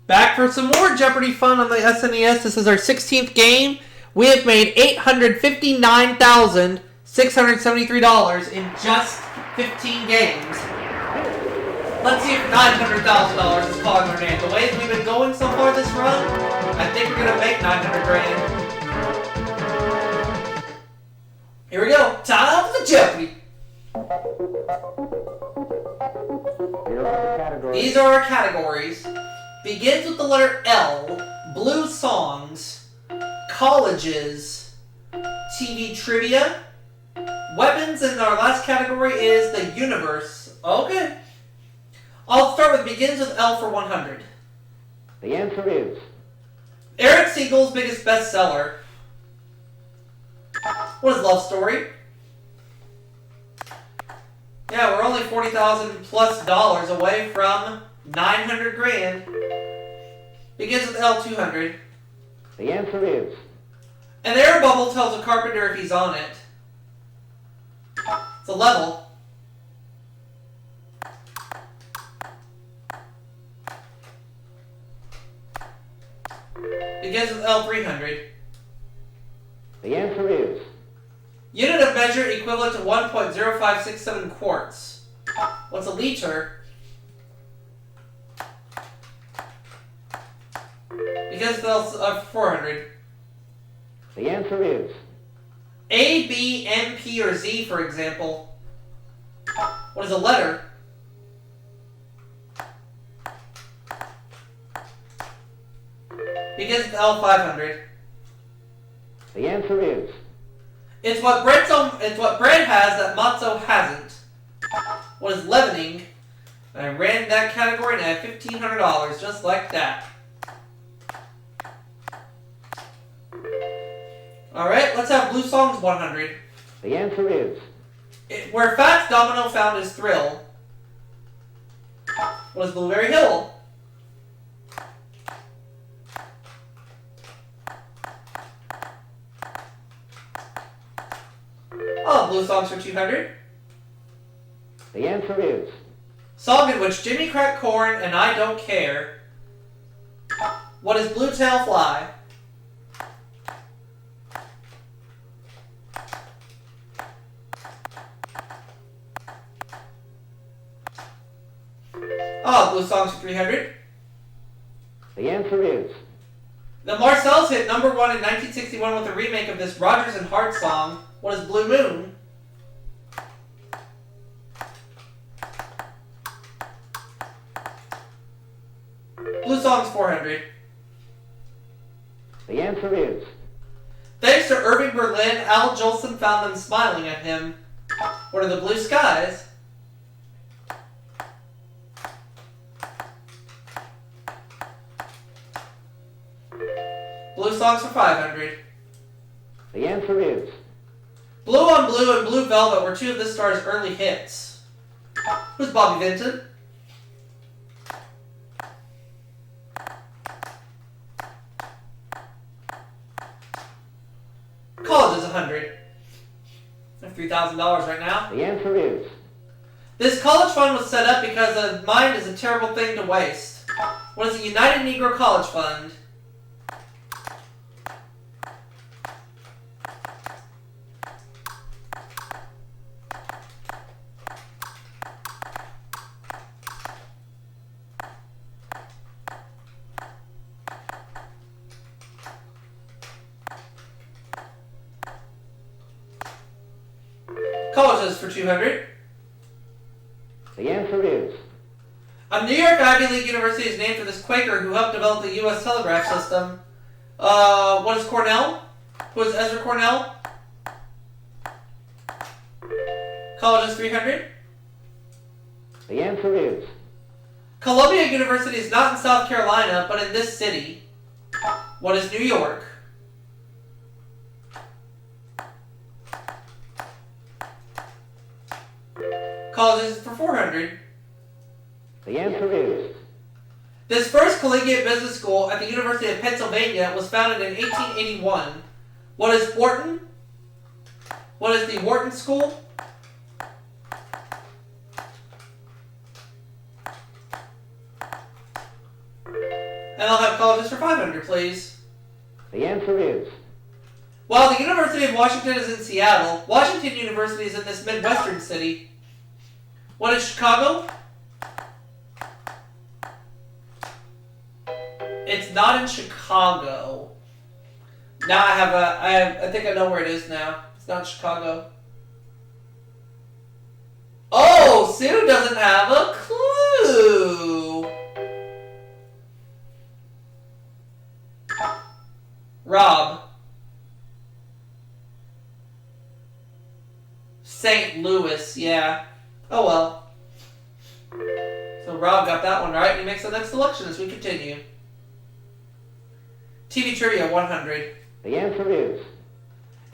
Back for some more Jeopardy fun on the SNES. This is our 16th game. We have made $859,673 in just 15 games. Let's see if $900,000 is calling our name. The way we've been going so far this run, I think we're going to make 900 grand. Here we go. Time for the Jeopardy. These are our categories. Begins with the letter L. Blue songs. Colleges. TV trivia. Weapons, and our last category is the universe. Okay. I'll start with begins with L for 100. The answer is Eric Siegel's biggest bestseller. What is Love Story? Yeah, we're only $40,000 plus away from 900 grand. Begins with L 200. The answer is An air bubble tells a carpenter if he's on it. It's a level. Begins with L 300. The answer is Unit of measure equivalent to 1.0567 quarts. What's a liter? Begins with L 400. The answer is A, B, M, P, or Z, for example. What is a letter? Begins with L 500. The answer is It's what bread has that matzo hasn't. What is leavening? And I ran that category and I have $1,500 just like that. Alright, let's have Blue Songs 100. the answer is Where Fats Domino found his thrill. What is Blueberry Hill? Oh, Blue Songs for 200. the answer is Song in which Jimmy cracked corn and I don't care. What is Blue Tail Fly? Oh, Blue Songs for 300. the answer is The Marcells hit #1 in 1961 with a remake of this Rodgers and Hart song. What is Blue Moon? Blue Songs 400. the answer is Thanks to Irving Berlin, Al Jolson found them smiling at him. What are the Blue Skies? Blue Songs for 500. the answer is Blue on Blue and Blue Velvet were two of this star's early hits. Who's Bobby Vinton? College is 100. I have $3,000 right now. the answer is This college fund was set up because a mind is a terrible thing to waste. What is a United Negro College Fund? Colleges for 200. the answer is A New York Ivy League university is named for this Quaker who helped develop the U.S. telegraph system. What is Cornell? Who is Ezra Cornell? Colleges 300. the answer is Columbia University is not in South Carolina, but in this city. What is New York? Colleges for 400. the answer is This first collegiate business school at the University of Pennsylvania was founded in 1881. What is Wharton? What is the Wharton School? And I'll have colleges for 500, please. The answer is While the University of Washington is in Seattle, Washington University is in this Midwestern city. What is Chicago? It's not in Chicago. Now I think I know where it is now. It's not Chicago. Oh, Sue doesn't have a clue. Rob. St. Louis, yeah. Oh well. So Rob got that one right, and he makes the next selection as we continue. TV Trivia 100. the answer is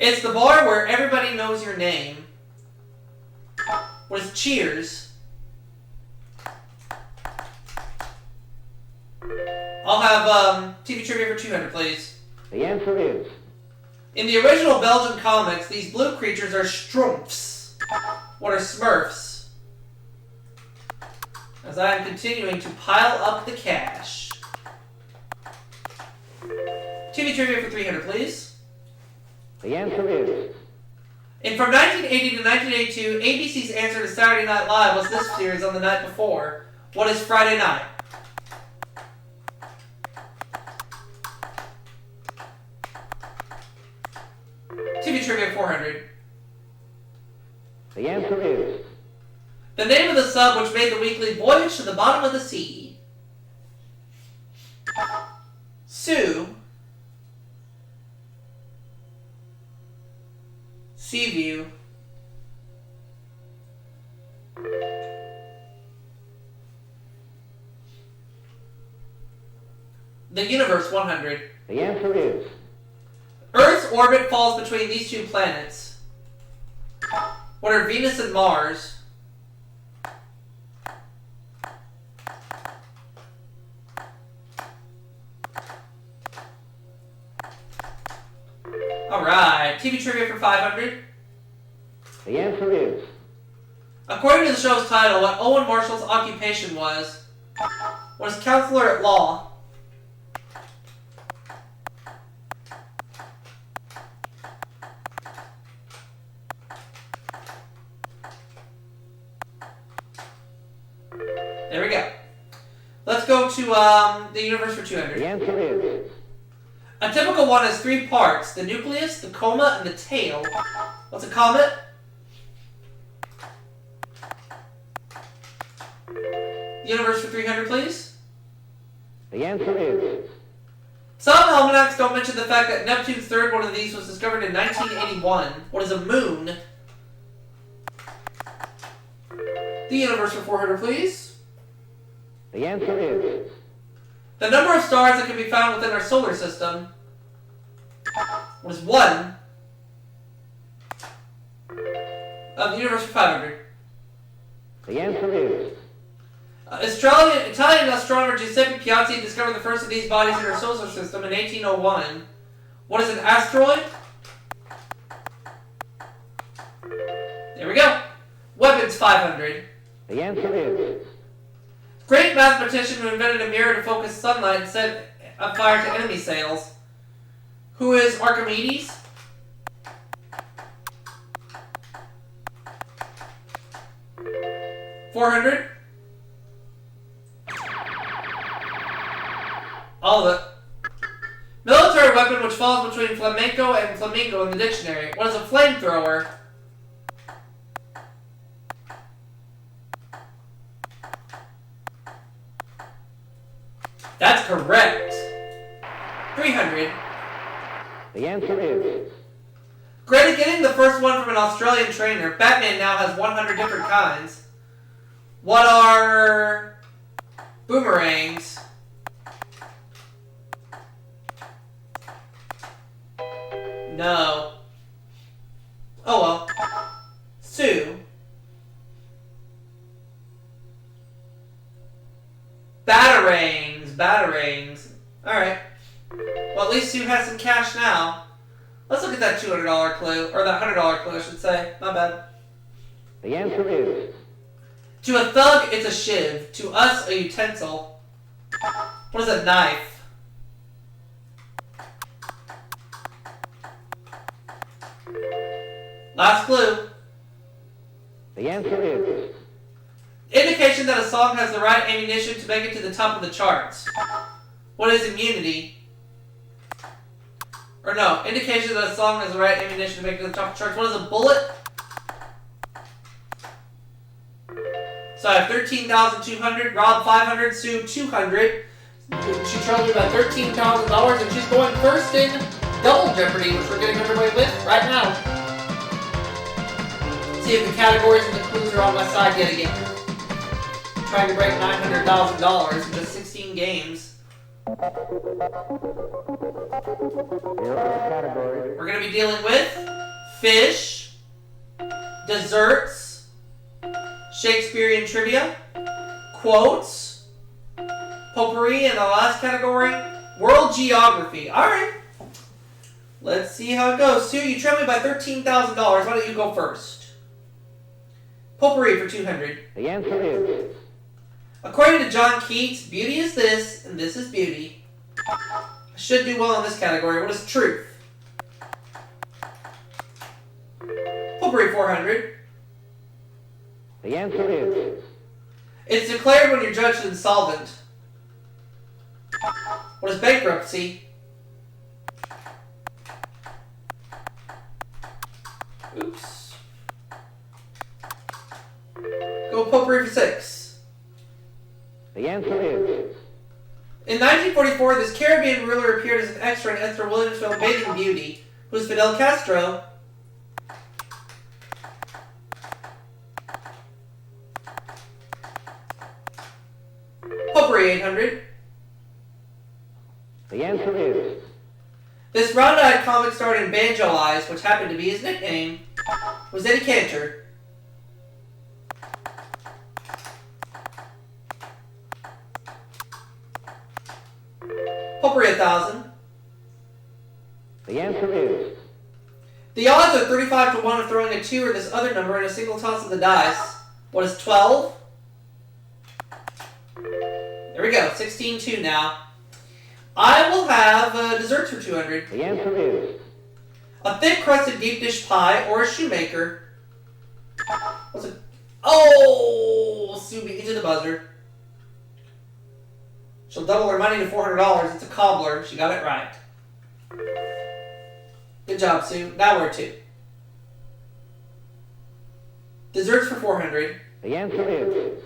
It's the bar where everybody knows your name. What is Cheers? I'll have TV Trivia for 200, please. the answer is In the original Belgian comics, these blue creatures are Schtroumpfs. What are Smurfs? As I am continuing to pile up the cash. TV Trivia for 300, please. the answer is And from 1980 to 1982, ABC's answer to Saturday Night Live was this series on the night before. What is Friday night? TV Trivia 400. the answer is The name of the sub which made the weekly voyage to the bottom of the sea. Sue. Seaview. The Universe 100. the answer is Earth's orbit falls between these two planets. What are Venus and Mars? Alright, TV Trivia for 500. the answer is According to the show's title, what Owen Marshall's occupation was counselor at law. There we go. Let's go to the Universe for 200. the answer is A typical one has 3 parts: the nucleus, the coma, and the tail. What's a comet? Universe for 300, please. the answer is Some almanacs don't mention the fact that Neptune's third one of these was discovered in 1981. What is a moon? The Universe for 400, please. the answer is The number of stars that can be found within our solar system was 1. The Universe for 500. the answer is Italian astronomer Giuseppe Piazzi discovered the first of these bodies in our solar system in 1801. What is an asteroid? There we go. Weapons 500. the answer is Great mathematician who invented a mirror to focus sunlight and set fire to enemy sails. Who is Archimedes? $400. All of it. Military weapon which falls between flamenco and flamingo in the dictionary. What is a flamethrower? That's correct. 300. the answer is Great at getting the first one from an Australian trainer. Batman now has 100 different kinds. What are boomerangs? No. Oh well. Sue. Batarangs. Batarangs. Alright. Well, at least Sue has some cash now. Let's look at that $200 clue. Or that $100 clue, I should say. My bad. the answer is To a thug, it's a shiv. To us, a utensil. What is a knife? Last clue. The answer is Indication that a song has the right ammunition to make it to the top of the charts. What is immunity? Or no, indication that a song has the right ammunition to make it to the top of the charts. What is a bullet? So I have 13,200, Rob 500, Sue 200. She trailed me by $13,000, and she's going first in Double Jeopardy, which we're getting underway with right now. See if the categories and the clues are on my side yet again. Trying to break $900,000 in just 16 games. here are the categories. We're going to be dealing with fish, desserts, Shakespearean trivia, quotes, potpourri, and the last category, world geography. Alright. Let's see how it goes. Sue, you trailed me by $13,000. Why don't you go first? Potpourri for 200. The answer is According to John Keats, beauty is this, and this is beauty. I should do well in this category. What is truth? Potpourri 400. the answer is It's declared when you're judged insolvent. What is bankruptcy? Oops. Go potpourri for 6. the answer is In 1944, this Caribbean ruler appeared as an extra in Esther Williams' film Bathing Beauty. Who's Fidel Castro? Potpourri 800. the answer is This round-eyed comic starred in Banjo Eyes, which happened to be his nickname, was Eddie Cantor. Potpourri 1,000. the answer is The odds are 35 to 1 of throwing a 2 or this other number in a single toss of the dice. What is 12? There we go, 16-2 now. I will have desserts for 200. the answer is A thick crusted deep dish pie or a shoemaker. What's it? Oh! Sue beat me to the buzzer. She'll double her money to $400. It's a cobbler. She got it right. Good job, Sue. Now we're 2. Desserts for 400. the answer is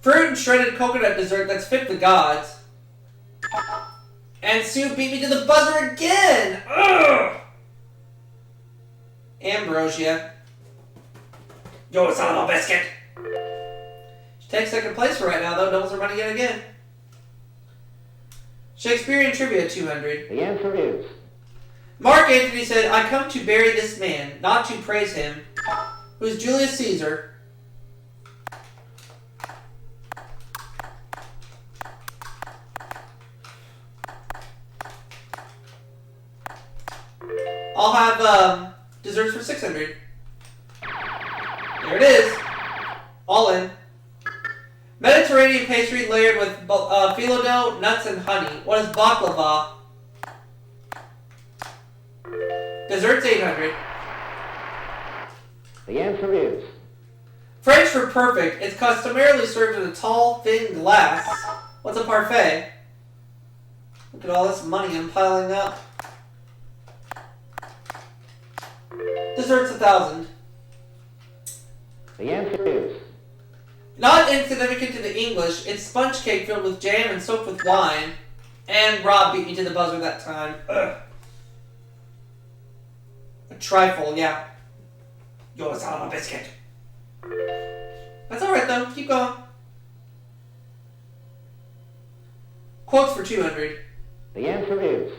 Fruit and shredded coconut dessert that's fit the gods. And Sue beat me to the buzzer again! Ugh! Ambrosia. Yo, son of a biscuit! She takes second place for right now, though. Doubles her money yet again. Shakespearean trivia 200. the answer is Mark Antony said, I come to bury this man, not to praise him. Who's Julius Caesar? I'll have desserts for 600. There it is. All in. Mediterranean pastry layered with phyllo dough, nuts, and honey. What is baklava? Desserts 800. the answer is French for perfect. It's customarily served in a tall, thin glass. What's a parfait? Look at all this money I'm piling up. Desserts 1,000. the answer is Not insignificant to the English, it's sponge cake filled with jam and soaked with wine. And Rob beat me to the buzzer that time. Ugh. A trifle, yeah. Yo, it's on a biscuit. That's alright though, keep going. Quotes for 200. the answer is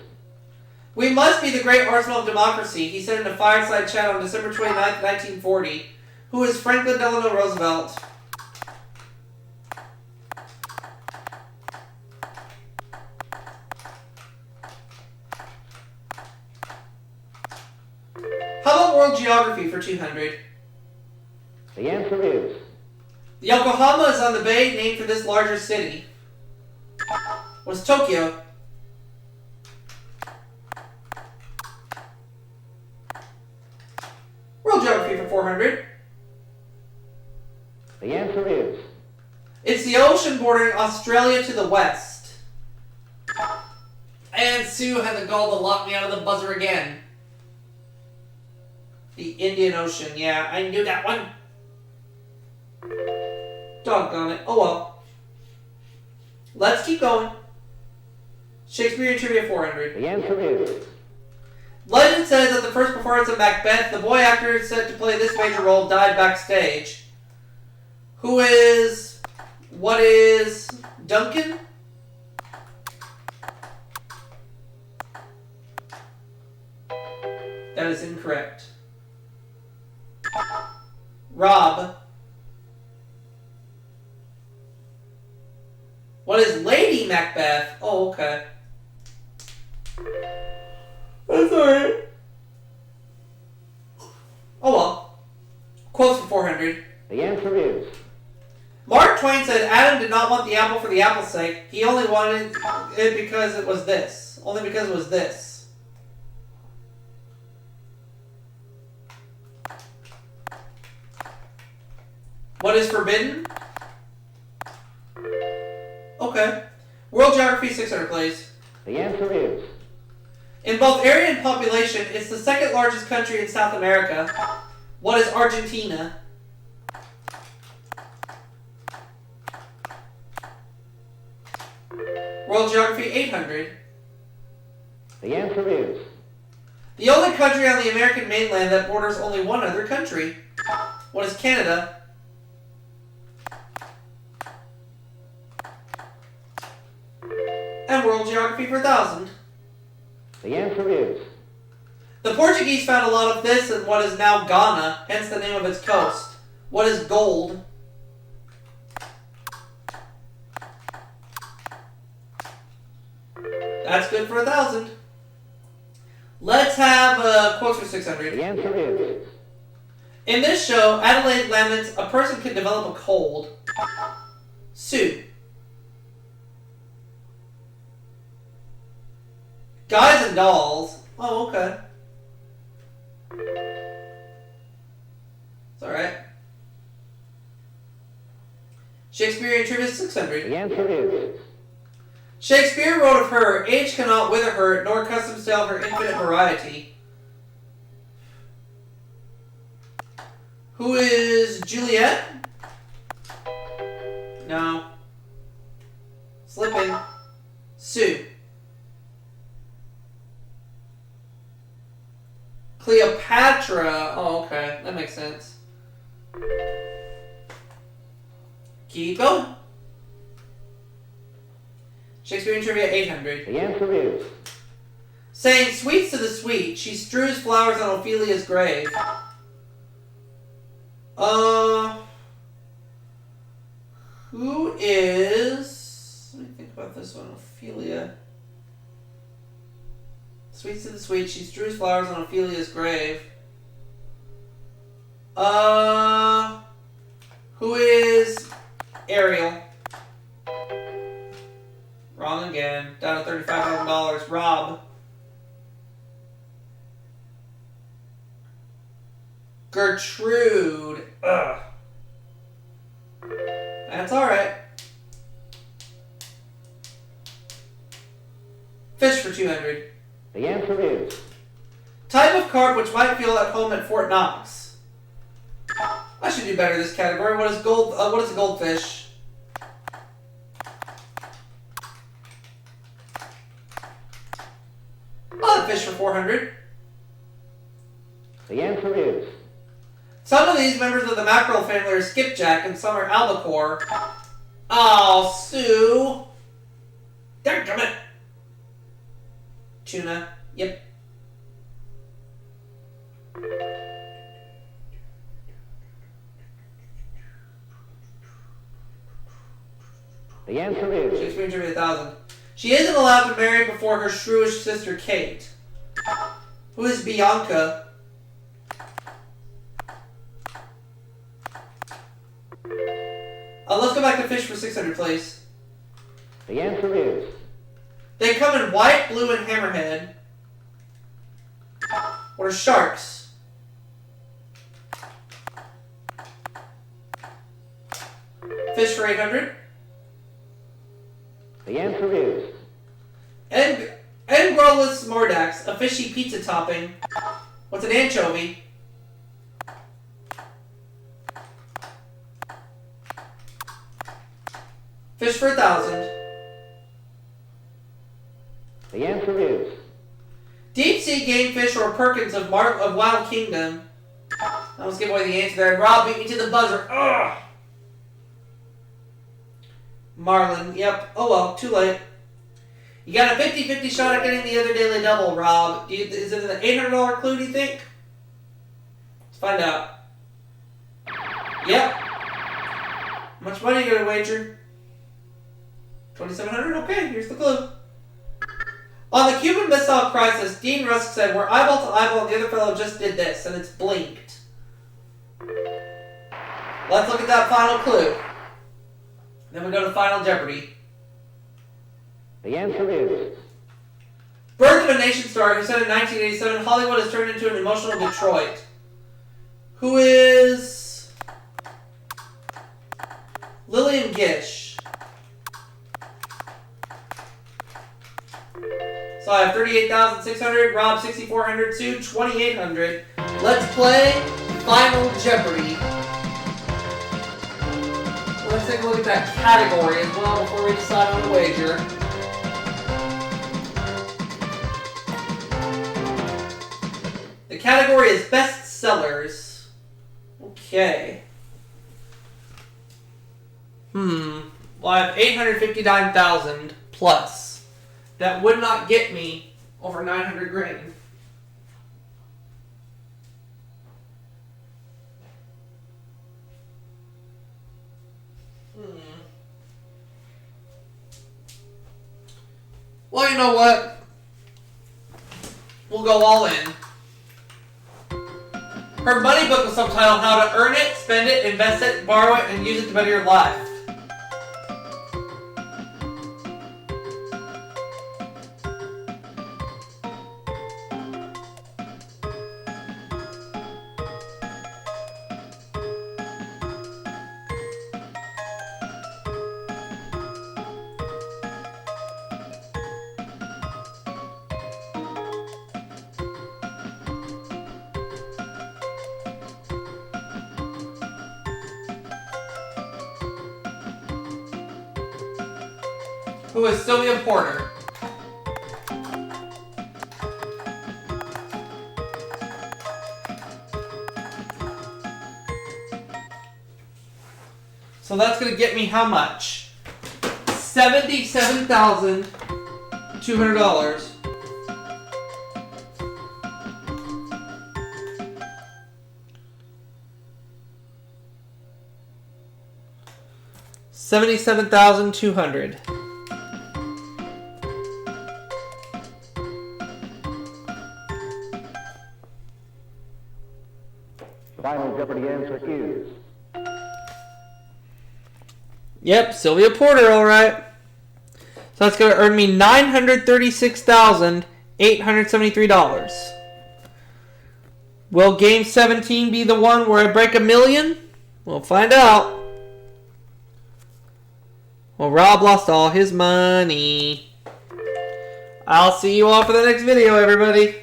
We must be the great arsenal of democracy, he said in a fireside chat on December 29th, 1940. Who is Franklin Delano Roosevelt? How about world geography for 200? the answer is Yokohama is on the bay named for this larger city. What's Tokyo? World 400. The answer is It's the ocean bordering Australia to the west. And Sue had the gall to lock me out of the buzzer again. The Indian Ocean. Yeah, I knew that one. Doggone it. Oh well. Let's keep going. Shakespearean Trivia 400. the answer is Legend says that the first performance of Macbeth, the boy actor said to play this major role died backstage. Who is... What is... Duncan? That is incorrect. Rob. What is Lady Macbeth? Oh, okay. That's alright. Oh well. Quotes for 400. the answer is Mark Twain said Adam did not want the apple for the apple's sake. He only wanted it because it was this. Only because it was this. What is forbidden? Okay. World Geography 600, please. the answer is In both area and population, it's the second largest country in South America. What is Argentina? World Geography 800. the answer is The only country on the American mainland that borders only one other country. What is Canada? And World Geography for 1000. the answer is The Portuguese found a lot of this in what is now Ghana, hence the name of its coast. What is gold? That's good for 1000. Let's have quotes for 600. the answer is In this show, Adelaide laments a person can develop a cold. Sue. Guys and dolls. Oh, okay. It's alright. Shakespearean Trivia 600. the answer is Shakespeare wrote of her, age cannot wither her, nor custom sail her infinite variety. Who is Juliet? No. Slipping. Sue. Cleopatra. Oh, okay. That makes sense. Keep going. Shakespearean Trivia 800. the answer is Saying sweets to the sweet, she strews flowers on Ophelia's grave. Who is... Let me think about this one. Ophelia. Sweets to the sweet, she strews flowers on Ophelia's grave. Who is Ariel? Wrong again. Down to $35,000. Rob. Gertrude. Ugh. That's alright. Fish for 200. the answer is Type of carp which might feel at home at Fort Knox. I should do better this category. What is gold? What is a goldfish? I'll have fish for 400. the answer is Some of these members of the mackerel family are skipjack and some are albacore. Oh, Sue. Daggum it. Tuna. Yep. the answer is Shakespearean Trivia 1000. She isn't allowed to marry before her shrewish sister Kate. Who is Bianca? Let's go back to fish for 600, please. the answer is They come in white, blue, and hammerhead. What are sharks? Fish for 800. The answer is Engrolus mordax, a fishy pizza topping. What's an anchovy? Fish for 1,000. the answer is Deep sea game fish or Perkins of Wild Kingdom. I almost give away the answer there. Rob beat me to the buzzer. Ugh. Marlin. Yep. Oh well. Too late. You got a 50-50 shot at getting the other daily double, Rob. Is it an $800 clue, do you think? Let's find out. Yep. How much money are you going to wager? $2,700? Okay, here's the clue. On the Cuban Missile Crisis, Dean Rusk said, we're eyeball to eyeball and the other fellow just did this, and it's blinked. Let's look at that final clue. Then we go to Final Jeopardy. the answer is Birth of a Nation star who said in 1987, Hollywood has turned into an emotional Detroit. Who is Lillian Gish. So I have 38,600, Rob 6,400, Sue 2,800. Let's play Final Jeopardy. Let's take a look at that category as well before we decide on a wager. The category is best sellers. Okay. Well, I have 859,000 plus. That would not get me over 900 grand. Well, you know what? We'll go all in. Her money book was subtitled How to Earn It, Spend It, Invest It, Borrow It, and Use It to Better Your Life. Who is Sylvia Porter. So that's going to get me how much? $77,200. $77,200. Final Jeopardy answer is Yep, Sylvia Porter, all right. So that's going to earn me $936,873. Will Game 17 be the one where I break $1 million? We'll find out. Well, Rob lost all his money. I'll see you all for the next video, everybody.